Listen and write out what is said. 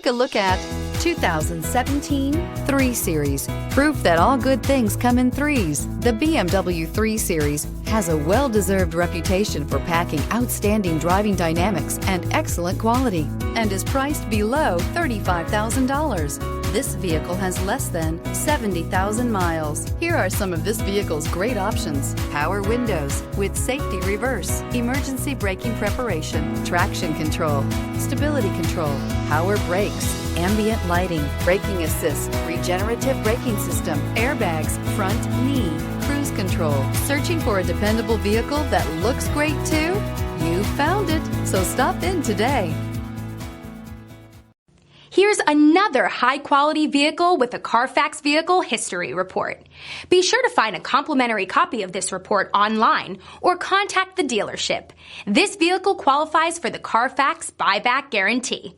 Take a look at 2017 3 Series. Proof that all good things come in threes. The BMW 3 Series has a well-deserved reputation for packing outstanding driving dynamics and excellent quality, and is priced below $35,000. This vehicle has less than 70,000 miles. Here are some of this vehicle's great options: power windows with safety reverse, emergency braking preparation, traction control, stability control, power brakes, ambient lighting, braking assist, regenerative braking system, airbags, front knee, cruise control. Searching for a dependable vehicle that looks great too? You found it, so stop in today. Here's another high-quality vehicle with a Carfax Vehicle History Report. Be sure to find a complimentary copy of this report online or contact the dealership. This vehicle qualifies for the Carfax Buyback Guarantee.